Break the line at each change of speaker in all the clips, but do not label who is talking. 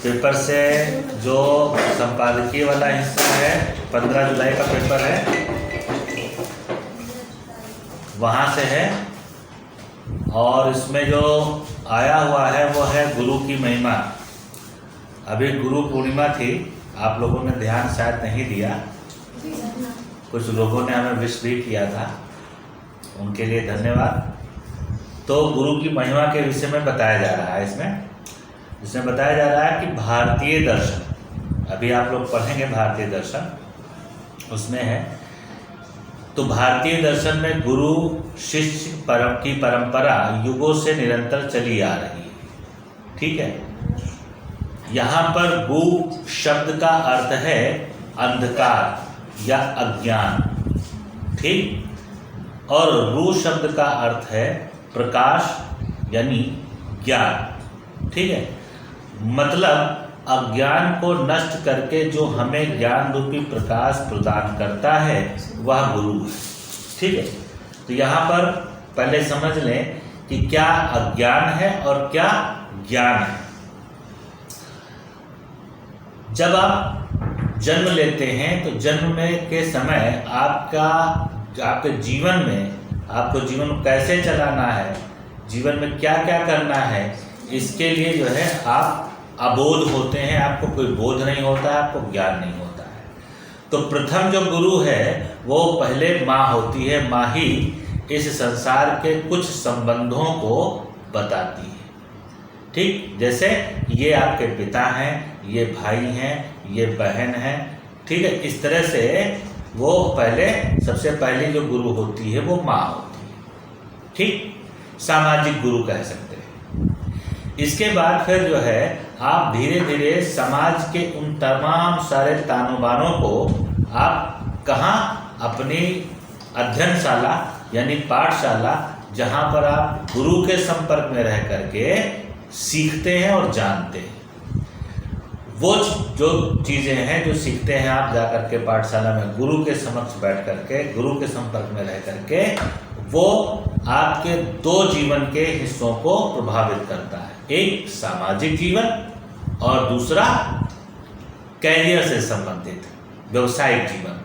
Paper से जो संपादकीय वाला हिस्सा है 15 जुलाई का पेपर है, वहाँ से है। और इसमें जो आया हुआ है वो है गुरु की महिमा। अभी गुरु पूर्णिमा थी, आप लोगों ने ध्यान शायद नहीं दिया, कुछ लोगों ने हमें विश भी किया था, उनके लिए धन्यवाद। तो गुरु की महिमा के विषय में बताया जा रहा है इसमें बताया जा रहा है कि भारतीय दर्शन, अभी आप लोग पढ़ेंगे भारतीय दर्शन, उसमें है। तो भारतीय दर्शन में गुरु शिष्य की परंपरा युगों से निरंतर चली आ रही है, ठीक है। यहाँ पर गु शब्द का अर्थ है अंधकार या अज्ञान, ठीक। और रू शब्द का अर्थ है प्रकाश यानी ज्ञान, ठीक है। मतलब अज्ञान को नष्ट करके जो हमें ज्ञान रूपी प्रकाश प्रदान करता है वह गुरु है, ठीक है। तो यहाँ पर पहले समझ लें कि क्या अज्ञान है और क्या ज्ञान है। जब आप जन्म लेते हैं तो जन्म में के समय आपके जीवन में, आपको जीवन कैसे चलाना है, जीवन में क्या क्या करना है, इसके लिए जो है आप अबोध होते हैं, आपको कोई बोध नहीं होता है, आपको ज्ञान नहीं होता है। तो प्रथम जो गुरु है वो पहले माँ होती है, माँ ही इस संसार के कुछ संबंधों को बताती है, ठीक। जैसे ये आपके पिता हैं, ये भाई हैं, ये बहन है, ठीक है। इस तरह से वो सबसे पहले जो गुरु होती है वो माँ होती है, ठीक। सामाजिक गुरु कह सकते हैं। इसके बाद फिर जो है आप धीरे धीरे समाज के उन तमाम सारे तानोबानों को आप कहाँ, अपनी अध्ययनशाला यानी पाठशाला, जहाँ पर आप गुरु के संपर्क में रह करके सीखते हैं और जानते हैं। वो जो चीज़ें हैं जो सीखते हैं आप जा करके पाठशाला में गुरु के समक्ष बैठ करके, गुरु के संपर्क में रह करके, वो आपके दो जीवन के हिस्सों को प्रभावित करता है। एक सामाजिक जीवन और दूसरा कैरियर से संबंधित व्यवसायिक जीवन,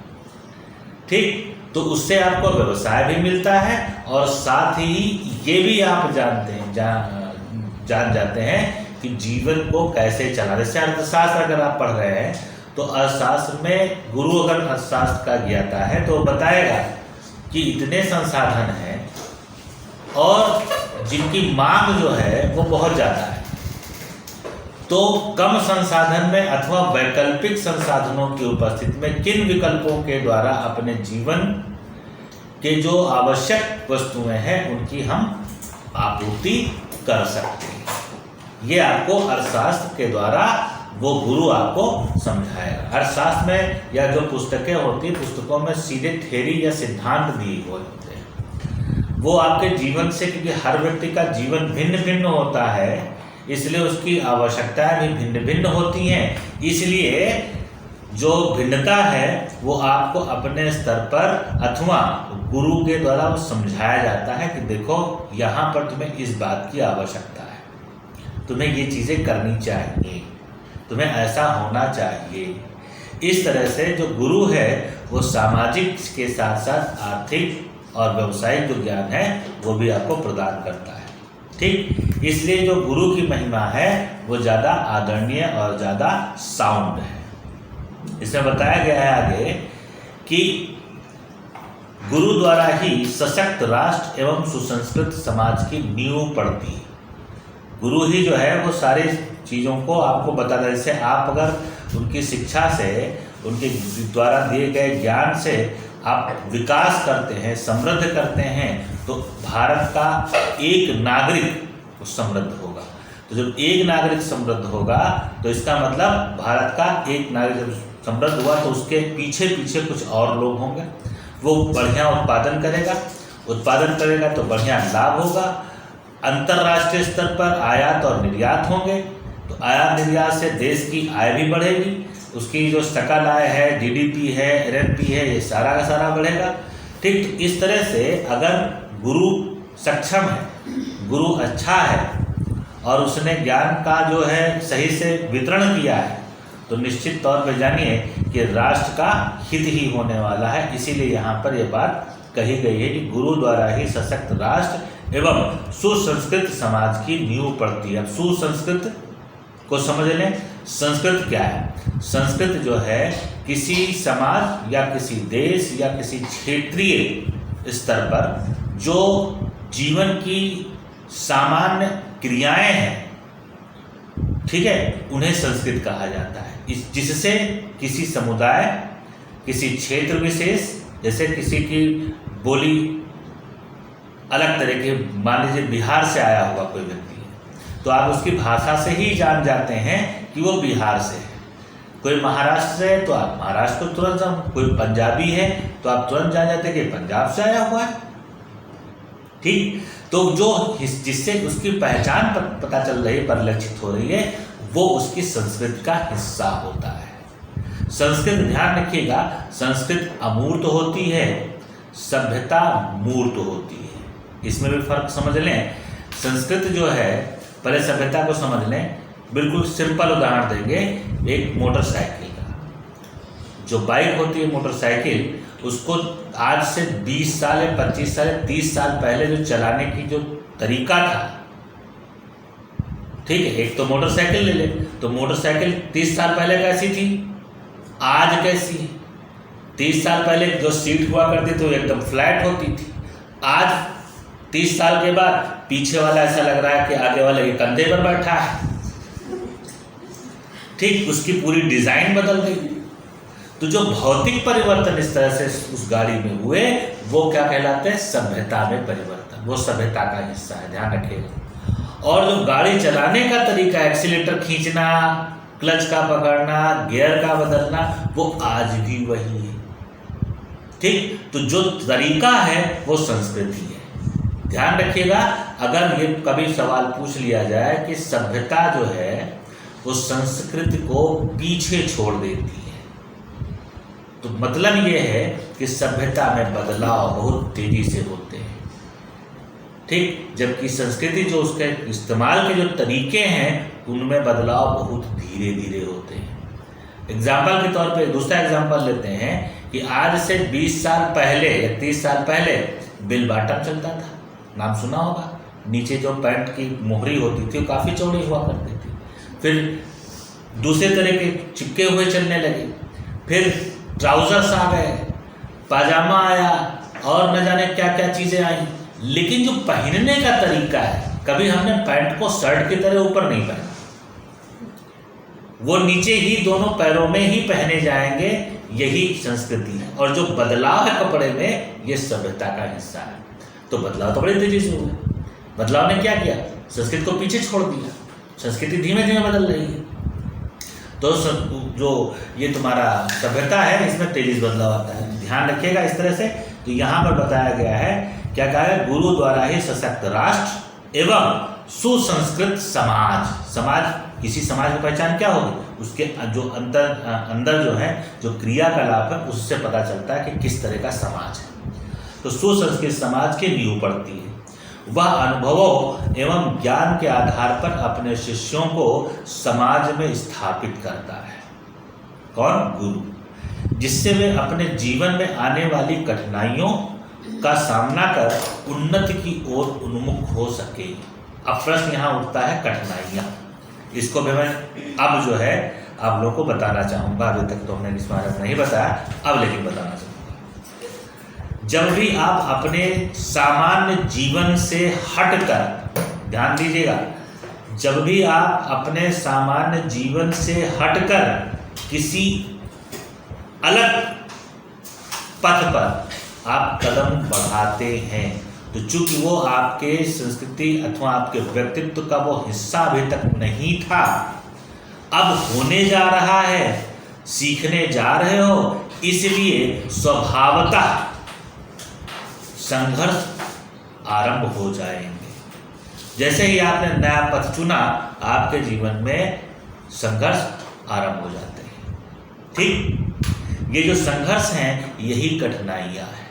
ठीक। तो उससे आपको व्यवसाय भी मिलता है और साथ ही ये भी आप जानते हैं, जान जाते हैं कि जीवन को कैसे चला। जैसे अर्थशास्त्र अगर आप पढ़ रहे हैं तो अर्थशास्त्र में गुरु अगर अर्थशास्त्र का ज्ञाता है तो बताएगा कि इतने संसाधन हैं और जिनकी मांग जो है वो बहुत ज़्यादा है, तो कम संसाधन में अथवा वैकल्पिक संसाधनों की उपस्थिति में किन विकल्पों के द्वारा अपने जीवन के जो आवश्यक वस्तुएं हैं उनकी हम आपूर्ति कर सकते हैं। ये आपको अर्थशास्त्र के द्वारा वो गुरु आपको समझाएगा। अर्थशास्त्र में या जो पुस्तकें होती हैं, पुस्तकों में सीधे थ्योरी या सिद्धांत दिए हुए होते हैं। वो आपके जीवन से, क्योंकि हर व्यक्ति का जीवन भिन्न भिन्न होता है, इसलिए उसकी आवश्यकताएं भी भिन्न भिन्न होती हैं। इसलिए जो भिन्नता है वो आपको अपने स्तर पर अथवा गुरु के द्वारा वो समझाया जाता है कि देखो यहाँ पर तुम्हें इस बात की आवश्यकता है, तुम्हें ये चीज़ें करनी चाहिए, तुम्हें ऐसा होना चाहिए। इस तरह से जो गुरु है वो सामाजिक के साथ साथ आर्थिक और व्यवसायिक जो ज्ञान है वो भी आपको प्रदान करता है, ठीक। इसलिए जो गुरु की महिमा है वो ज़्यादा आदरणीय और ज़्यादा साउंड है। इसमें बताया गया है आगे कि गुरु द्वारा ही सशक्त राष्ट्र एवं सुसंस्कृत समाज की नींव पड़ती है। गुरु ही जो है वो सारी चीज़ों को आपको बताता है। जैसे आप अगर उनकी शिक्षा से, उनके द्वारा दिए गए ज्ञान से आप विकास करते हैं, समृद्ध करते हैं, तो भारत का एक नागरिक समृद्ध होगा। तो जब एक नागरिक समृद्ध होगा तो इसका मतलब भारत का एक नागरिक जब समृद्ध हुआ तो उसके पीछे पीछे कुछ और लोग होंगे, वो बढ़िया उत्पादन करेगा तो बढ़िया लाभ होगा। अंतर्राष्ट्रीय स्तर पर आयात और निर्यात होंगे, तो आयात निर्यात से देश की आय भी बढ़ेगी, उसकी जो सकल आय है, जीडीपी है, एनएनपी है, ये सारा का सारा बढ़ेगा, ठीक। तो इस तरह से अगर गुरु सक्षम है, गुरु अच्छा है और उसने ज्ञान का जो है सही से वितरण किया है, तो निश्चित तौर पर जानिए कि राष्ट्र का हित ही होने वाला है। इसीलिए यहाँ पर यह बात कही गई है कि गुरु द्वारा ही सशक्त राष्ट्र एवं सुसंस्कृत समाज की नींव पड़ती है। अब सुसंस्कृत को समझ लें, संस्कृत क्या है? संस्कृत जो है किसी समाज या किसी देश या किसी क्षेत्रीय स्तर पर जो जीवन की सामान्य क्रियाएं हैं, ठीक है, उन्हें संस्कृत कहा जाता है। जिससे किसी समुदाय, किसी क्षेत्र विशेष, जैसे किसी की बोली अलग तरह के, मान लीजिए बिहार से आया हुआ कोई व्यक्ति है, तो आप उसकी भाषा से ही जान जाते हैं कि वो बिहार से है। कोई महाराष्ट्र से है तो आप महाराष्ट्र को तुरंत जान, कोई पंजाबी है तो आप तुरंत जान जाते हैं कि पंजाब से आया हुआ है। ठीक, तो जो जिससे उसकी पहचान पता चल रही, परिलक्षित हो रही है, वो उसकी संस्कृति का हिस्सा होता है। संस्कृत, ध्यान रखिएगा, संस्कृत अमूर्त होती है, सभ्यता मूर्त होती है। इसमें भी फर्क समझ लें। संस्कृत जो है, पहले सभ्यता को समझ लें। बिल्कुल सिंपल उदाहरण देंगे, एक मोटरसाइकिल का। जो बाइक होती है मोटरसाइकिल, उसको आज से 20 साल या 25 साल या 30 साल पहले जो चलाने की जो तरीका था, ठीक है, एक तो मोटरसाइकिल ले ले, तो मोटरसाइकिल 30 साल पहले कैसी थी, आज कैसी है? 30 साल पहले जो सीट हुआ करती थी वो एकदम फ्लैट होती थी। आज 30 साल के बाद पीछे वाला ऐसा लग रहा है कि आगे वाले के कंधे पर बैठा है। ठीक, उसकी पूरी डिजाइन बदल गई। तो जो भौतिक परिवर्तन इस तरह से उस गाड़ी में हुए, वो क्या कहलाते हैं? सभ्यता में परिवर्तन। वो सभ्यता का हिस्सा है, ध्यान रखिएगा। और जो गाड़ी चलाने का तरीका, एक्सीलेटर खींचना, क्लच का पकड़ना, गियर का बदलना, वो आज भी वही है। ठीक, तो जो तरीका है वो संस्कृति है। ध्यान रखिएगा, अगर ये कभी सवाल पूछ लिया जाए कि सभ्यता जो है वो संस्कृति को पीछे छोड़ देती है, तो मतलब ये है कि सभ्यता में बदलाव बहुत तेजी से होते हैं। ठीक, जबकि संस्कृति जो उसके इस्तेमाल के जो तरीके हैं, उनमें बदलाव बहुत धीरे धीरे होते हैं। एग्जाम्पल के तौर पे दूसरा एग्जाम्पल लेते हैं कि आज से 20 साल पहले या 30 साल पहले बिल बॉटम चलता था, नाम सुना होगा। नीचे जो पैंट की मोहरी होती थी वो काफ़ी चौड़ी हुआ करती थी। फिर दूसरे तरह के चिपके हुए चलने लगे, फिर ट्राउजर्स आ गए, पाजामा आया और न जाने क्या क्या चीज़ें आई। लेकिन जो पहनने का तरीका है, कभी हमने पैंट को शर्ट की तरह ऊपर नहीं पहना, वो नीचे ही दोनों पैरों में ही पहने जाएंगे, यही संस्कृति है। और जो बदलाव है कपड़े में, ये सभ्यता का हिस्सा है। तो बदलाव तो बड़ी तेजी से हुआ। बदलाव ने क्या किया? संस्कृति को पीछे छोड़ दिया। संस्कृति धीमे धीमे बदल रही है। तो जो ये तुम्हारा सभ्यता है, इसमें तेजी से बदलाव आता है। ध्यान रखिएगा इस तरह से। तो यहाँ पर बताया गया है, क्या कहा है? गुरु द्वारा ही सशक्त राष्ट्र एवं सुसंस्कृत समाज। समाज, किसी समाज की पहचान क्या होगी? उसके जो अंदर जो है, जो क्रियाकलाप है, उससे पता चलता है कि किस तरह का समाज है। तो सुसंस्कृत समाज की नींव पड़ती है। वह अनुभवों एवं ज्ञान के आधार पर अपने शिष्यों को समाज में स्थापित करता है। कौन? गुरु। जिससे वे अपने जीवन में आने वाली कठिनाइयों का सामना कर उन्नति की ओर उन्मुख हो सके। अब प्रश्न यहाँ उठता है, कठिनाइयाँ। इसको भी मैं अब जो है आप लोगों को बताना चाहूँगा। अभी तक तो हमने इस बारे में नहीं बताया, अब लेकिन बताना चाहूँगा। जब भी आप अपने सामान्य जीवन से हटकर, ध्यान दीजिएगा, जब भी आप अपने सामान्य जीवन से हटकर किसी अलग पथ पर आप कदम बढ़ाते हैं, तो चूंकि वो आपके संस्कृति अथवा आपके व्यक्तित्व का वो हिस्सा अभी तक नहीं था, अब होने जा रहा है, सीखने जा रहे हो, इसलिए स्वभावतः संघर्ष आरंभ हो जाएंगे। जैसे ही आपने नया पथ चुना, आपके जीवन में संघर्ष आरंभ हो जाते हैं। ठीक, ये जो संघर्ष हैं, यही कठिनाइयां हैं।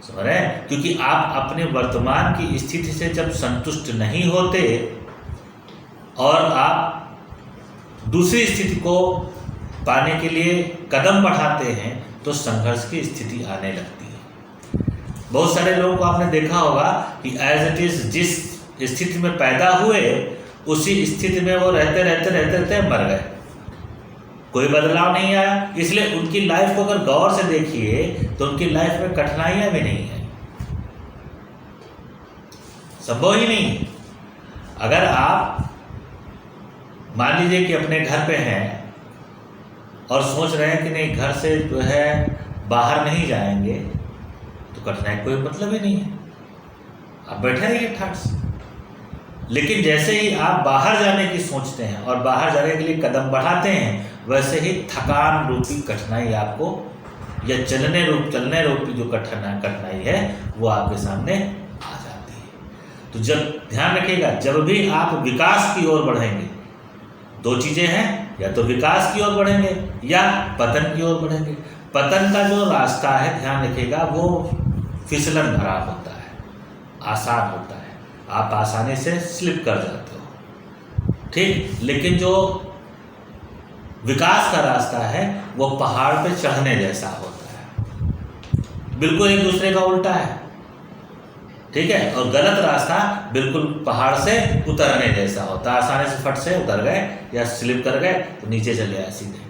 समझ रहे हैं? क्योंकि आप अपने वर्तमान की स्थिति से जब संतुष्ट नहीं होते और आप दूसरी स्थिति को पाने के लिए कदम बढ़ाते हैं तो संघर्ष की स्थिति आने लगती है। बहुत सारे लोगों को आपने देखा होगा कि एज इट इज जिस स्थिति में पैदा हुए उसी स्थिति में वो रहते मर गए, कोई बदलाव नहीं आया। इसलिए उनकी लाइफ को अगर गौर से देखिए तो उनकी लाइफ में कठिनाइयां भी नहीं है, संभव ही नहीं। अगर आप मान लीजिए कि अपने घर पे हैं और सोच रहे हैं कि नहीं घर से जो है बाहर नहीं जाएंगे तो कठिनाई कोई मतलब ही नहीं है, आप बैठे रहिए ठाट से। लेकिन जैसे ही आप बाहर जाने की सोचते हैं और बाहर जाने के लिए कदम बढ़ाते हैं वैसे ही थकान रूपी कठिनाई आपको या चलने रूपी जो कठिनाई है वो आपके सामने आ जाती है। तो जब ध्यान रखिएगा, जब भी आप विकास की ओर बढ़ेंगे, दो चीजें हैं, या तो विकास की ओर बढ़ेंगे या पतन की ओर बढ़ेंगे। पतन का जो रास्ता है ध्यान रखिएगा वो फिसलन भरा होता है, आसान होता है, आप आसानी से स्लिप कर जाते हो, ठीक। लेकिन जो विकास का रास्ता है वो पहाड़ पे चढ़ने जैसा होता है, बिल्कुल एक दूसरे का उल्टा है, ठीक है। और गलत रास्ता बिल्कुल पहाड़ से उतरने जैसा होता है, आसानी से फट से उतर गए या स्लिप कर गए तो नीचे चले आए सीधे,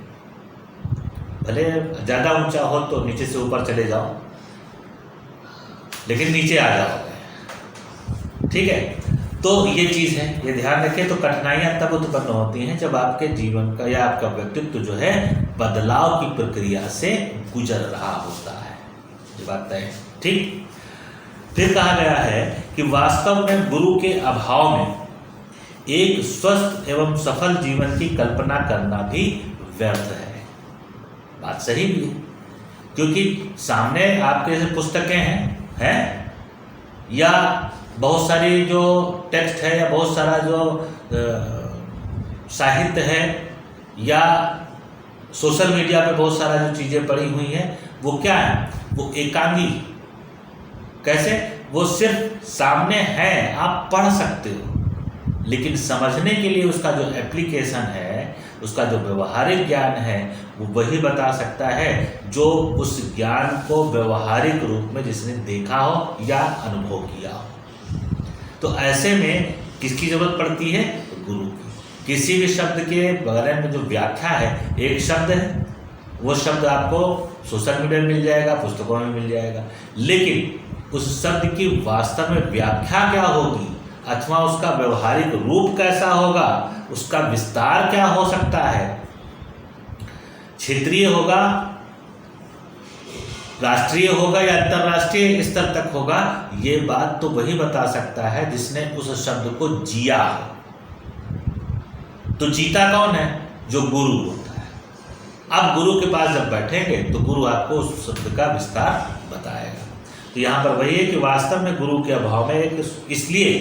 भले ज़्यादा ऊंचा हो तो नीचे से ऊपर चले जाओ लेकिन नीचे आ जाओगे, ठीक है। तो ये चीज़ है, ये ध्यान रखें। तो कठिनाइयाँ तब उत्पन्न होती हैं जब आपके जीवन का या आपका व्यक्तित्व जो है बदलाव की प्रक्रिया से गुजर रहा होता है, ये बात तय है, ठीक। फिर कहा गया है कि वास्तव में गुरु के अभाव में एक स्वस्थ एवं सफल जीवन की कल्पना करना भी व्यर्थ है। बात सही भी है, क्योंकि सामने आपके जैसे पुस्तकें हैं या बहुत सारी जो टेक्स्ट है या बहुत सारा जो साहित्य है या सोशल मीडिया पे बहुत सारा जो चीज़ें पड़ी हुई हैं वो क्या है, वो एकांगी। कैसे? वो सिर्फ सामने है, आप पढ़ सकते हो, लेकिन समझने के लिए उसका जो एप्लीकेशन है, उसका जो व्यवहारिक ज्ञान है वो वही बता सकता है जो उस ज्ञान को व्यवहारिक रूप में जिसने देखा हो या अनुभव किया हो। तो ऐसे में किसकी जरूरत पड़ती है? तो गुरु की। किसी भी शब्द के बारे में जो व्याख्या है, एक शब्द है, वो शब्द आपको सोशल मीडिया में मिल जाएगा, पुस्तकों में मिल जाएगा, लेकिन उस शब्द की वास्तव में व्याख्या क्या होगी अथवा उसका व्यवहारिक रूप कैसा होगा, उसका विस्तार क्या हो सकता है, क्षेत्रीय होगा, राष्ट्रीय होगा या अंतरराष्ट्रीय स्तर तक होगा, ये बात तो वही बता सकता है जिसने उस शब्द को जिया हो। तो जीता कौन है? जो गुरु होता है। अब गुरु के पास जब बैठेंगे तो गुरु आपको उस शब्द का विस्तार बताएगा। तो यहाँ पर वही है कि वास्तव में गुरु के अभाव में इसलिए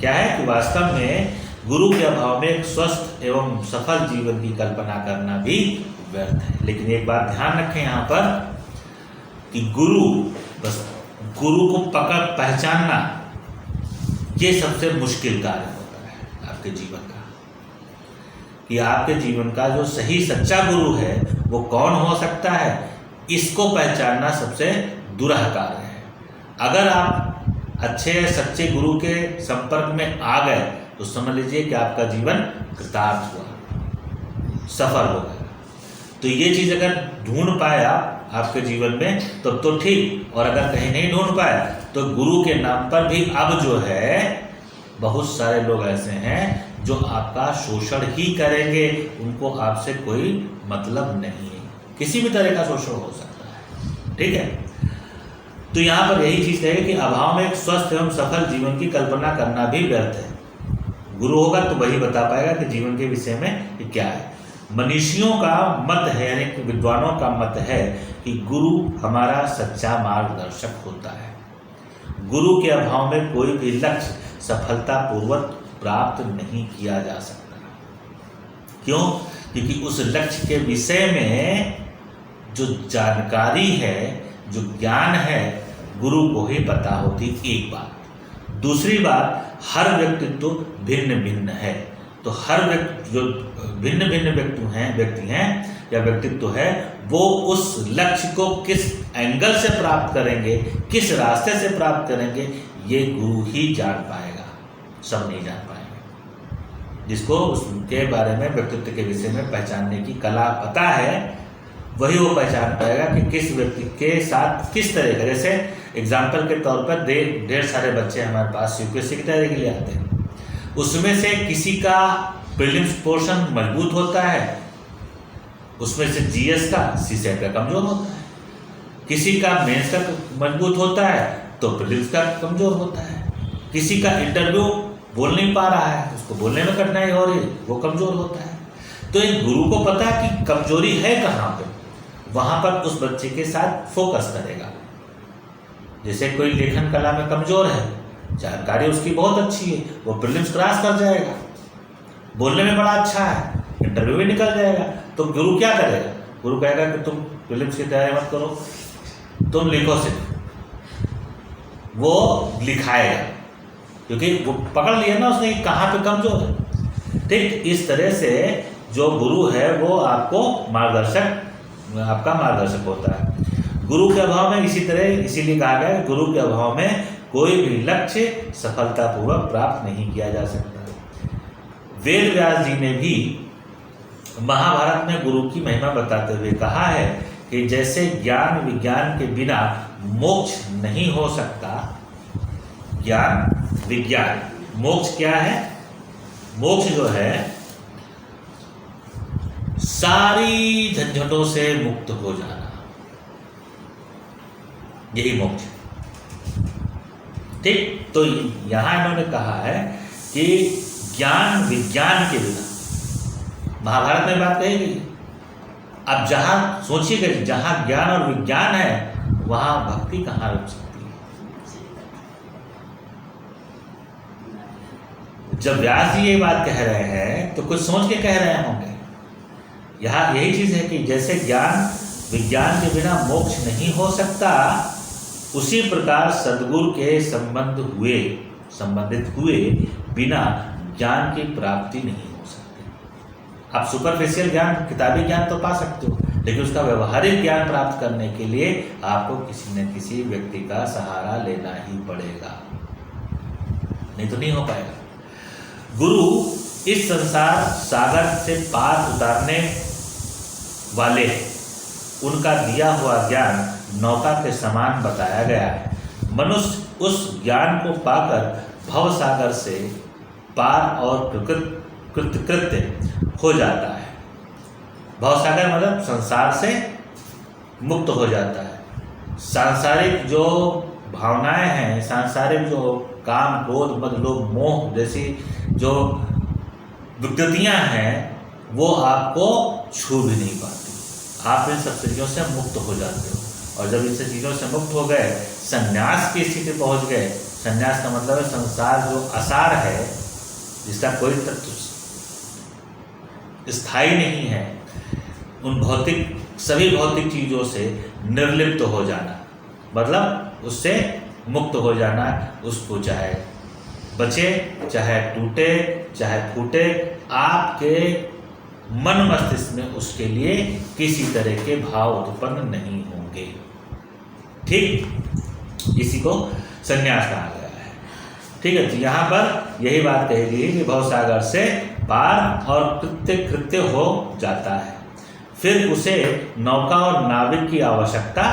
क्या है कि वास्तव में गुरु के अभाव में एक स्वस्थ एवं सफल जीवन की कल्पना करना भी व्यर्थ है। लेकिन एक बात ध्यान रखें यहाँ पर कि गुरु को पहचानना ये सबसे मुश्किल कार्य होता है आपके जीवन का, कि आपके जीवन का जो सही सच्चा गुरु है वो कौन हो सकता है, इसको पहचानना सबसे दुरह कार्य है। अगर आप अच्छे सच्चे गुरु के संपर्क में आ गए तो समझ लीजिए कि आपका जीवन कृतार्थ हुआ, सफल हो गया। तो ये चीज़ अगर ढूंढ पाए आप आपके जीवन में तो ठीक, और अगर कहीं नहीं ढूंढ पाए तो गुरु के नाम पर भी अब जो है बहुत सारे लोग ऐसे हैं जो आपका शोषण ही करेंगे, उनको आपसे कोई मतलब नहीं है, किसी भी तरह का शोषण हो सकता है, ठीक है। तो यहाँ पर यही चीज़ है कि अभाव में एक स्वस्थ एवं सफल जीवन की कल्पना करना भी व्यर्थ है। गुरु होगा तो वही बता पाएगा कि जीवन के विषय में क्या है। मनीषियों का मत है, यानी कि विद्वानों का मत है कि गुरु हमारा सच्चा मार्गदर्शक होता है। गुरु के अभाव में कोई भी लक्ष्य सफलतापूर्वक प्राप्त नहीं किया जा सकता। क्यों? क्योंकि उस लक्ष्य के विषय में जो जानकारी है, जो ज्ञान है, गुरु को ही पता होती, एक बात। दूसरी बात, हर व्यक्तित्व भिन्न भिन्न है। तो हर व्यक्ति जो भिन्न भिन्न व्यक्ति हैं या व्यक्तित्व है, वो उस लक्ष्य को किस एंगल से प्राप्त करेंगे, किस रास्ते से प्राप्त करेंगे, ये गुरु ही जान पाएगा, सब नहीं जान पाएंगे। जिसको उसके बारे में, व्यक्तित्व के विषय में पहचानने की कला पता है, वही वो पहचान पाएगा कि किस व्यक्ति के साथ किस तरह का। जैसे एग्जाम्पल के तौर पर ढेर सारे बच्चे हमारे पास यूपीएससी की तैयारी के लिए आते हैं। उसमें से किसी का प्रीलिम्स पोर्शन मजबूत होता है, उसमें से जीएस का, सीसेट का कमजोर होता है। किसी का मेंस का मजबूत होता है तो प्रीलिम्स का कमजोर होता है। किसी का इंटरव्यू बोल नहीं पा रहा है, उसको बोलने में कठिनाई हो रही है, वो कमजोर होता है। तो एक गुरु को पता है कि कमजोरी है कहाँ पे, वहां पर उस बच्चे के साथ फोकस करेगा। जैसे कोई लेखन कला में कमजोर है, जानकारी उसकी बहुत अच्छी है, वो प्रीलिम्स क्रॉस कर जाएगा, बोलने में बड़ा अच्छा है, इंटरव्यू भी निकल जाएगा। तो गुरु क्या करेगा? गुरु कहेगा कि तुम प्रीलिम्स की तैयारी मत करो, तुम लिखो सिर्फ। वो लिखाएगा क्योंकि वो पकड़ लिया ना उसने कि कहाँ पे कमजोर है। ठीक इस तरह से जो गुरु है वो आपको आपका मार्गदर्शक होता है। गुरु के अभाव में इसी तरह, इसीलिए कहा गया है गुरु के अभाव में कोई भी लक्ष्य सफलतापूर्वक प्राप्त नहीं किया जा सकता। वेद व्यास जी ने भी महाभारत में गुरु की महिमा बताते हुए कहा है कि जैसे ज्ञान विज्ञान के बिना मोक्ष नहीं हो सकता, ज्ञान विज्ञान, मोक्ष क्या है? मोक्ष जो है सारी झंझटों से मुक्त हो जाना, यही मोक्ष। ठीक, तो यहां इन्होंने कहा है कि ज्ञान विज्ञान के बिना, महाभारत में बात कही गई। अब जहां सोचिएगा, जहां ज्ञान और विज्ञान है वहां भक्ति कहां रुक सकती है? जब व्यास जी ये बात कह रहे हैं तो कुछ सोच के कह रहे होंगे। यहाँ यही चीज है कि जैसे ज्ञान विज्ञान के बिना मोक्ष नहीं हो सकता, उसी प्रकार सद्गुरु के संबंधित हुए बिना ज्ञान की प्राप्ति नहीं हो सकती। आप सुपरफिशियल ज्ञान, किताबी ज्ञान तो पा सकते हो, लेकिन उसका व्यवहारिक ज्ञान प्राप्त करने के लिए आपको किसी न किसी व्यक्ति का सहारा लेना ही पड़ेगा, नहीं तो नहीं हो पाएगा। गुरु इस संसार सागर से पार उतारने वाले, उनका दिया हुआ ज्ञान नौका के समान बताया गया है। मनुष्य उस ज्ञान को पाकर भव सागर से पार और कृत्य हो जाता है। भव सागर मतलब संसार से मुक्त हो जाता है। सांसारिक जो भावनाएं हैं, सांसारिक जो काम क्रोध मद लोभ मोह जैसी जो विकृतियां हैं, वो आपको छू भी नहीं पाती। आप इन सब चीज़ों से मुक्त हो जाते हो, और जब इन सब चीज़ों से मुक्त हो गए, संन्यास की स्थिति पहुंच गए। संन्यास का मतलब है संसार जो असार है, जिसका कोई तत्व स्थायी नहीं है, उन सभी भौतिक चीज़ों से निर्लिप्त हो जाना, मतलब उससे मुक्त हो जाना। उसको चाहे बचे, चाहे टूटे, चाहे फूटे, आपके मन मस्तिष्क में उसके लिए किसी तरह के भाव उत्पन्न नहीं होंगे। ठीक, इसी को संन्यास कहा गया है। ठीक है, तो यहाँ पर यही बात कही गई कि भवसागर से पार और कृत्य हो जाता है, फिर उसे नौका और नाविक की आवश्यकता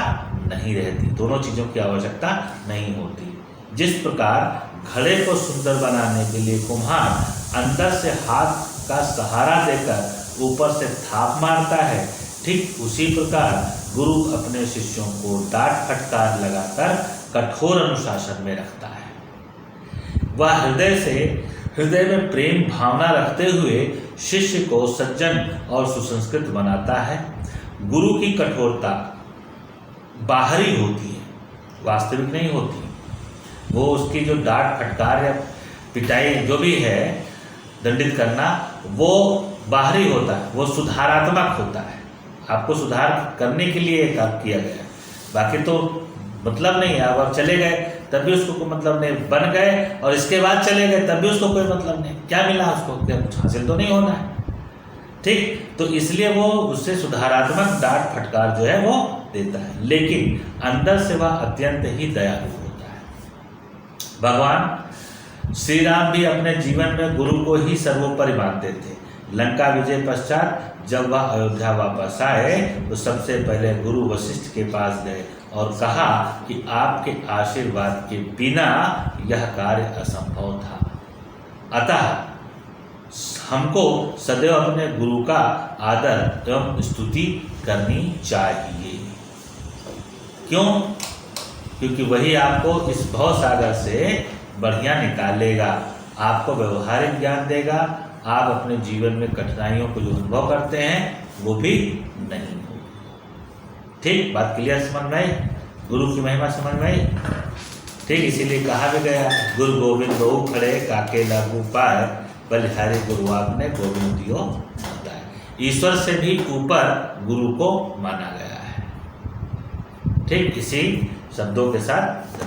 नहीं रहती, दोनों चीज़ों की आवश्यकता नहीं होती। जिस प्रकार घड़े को सुंदर बनाने के लिए कुम्हार अंदर से हाथ का सहारा देकर ऊपर से थाप मारता है, ठीक उसी प्रकार गुरु अपने शिष्यों को डांट फटकार लगाकर कठोर अनुशासन में रखता है। वह हृदय में प्रेम भावना रखते हुए शिष्य को सज्जन और सुसंस्कृत बनाता है। गुरु की कठोरता बाहरी होती है, वास्तविक नहीं होती। वो उसकी जो डांट फटकार या पिटाई जो भी है, दंडित करना, वो बाहरी होता है, वो सुधारात्मक होता है, आपको सुधार करने के लिए काम किया गया है। बाकी तो मतलब नहीं है। अब चले गए तब भी उसको कोई मतलब नहीं, बन गए और इसके बाद चले गए तब भी उसको कोई मतलब नहीं, क्या मिला उसको, क्या कुछ हासिल तो नहीं होना है। ठीक, तो इसलिए वो उससे सुधारात्मक डांट फटकार जो है वो देता है, लेकिन अंदर से वह अत्यंत ही दयालु होता है। भगवान श्री राम भी अपने जीवन में गुरु को ही सर्वोपरि मानते थे। लंका विजय पश्चात जब वह अयोध्या वापस आए तो सबसे पहले गुरु वशिष्ठ के पास गए और कहा कि आपके आशीर्वाद के बिना यह कार्य असंभव था, अतः हमको सदैव अपने गुरु का आदर एवं स्तुति करनी चाहिए। क्यों? क्योंकि वही आपको इस भव सागर से बढ़िया निकालेगा, आपको व्यवहारिक ज्ञान देगा, आप अपने जीवन में कठिनाइयों को जो अनुभव करते हैं वो भी नहीं होगी। ठीक, बात क्लियर समझ में आई? गुरु की महिमा समझ में आई? ठीक, इसीलिए कहा भी गया, गुरु गोविंद बहु खड़े काके लागू पाए, बलिहारी गुरु आपने गोविंद दियो होता है। ईश्वर से भी ऊपर गुरु को माना गया है। ठीक, इसी शब्दों के साथ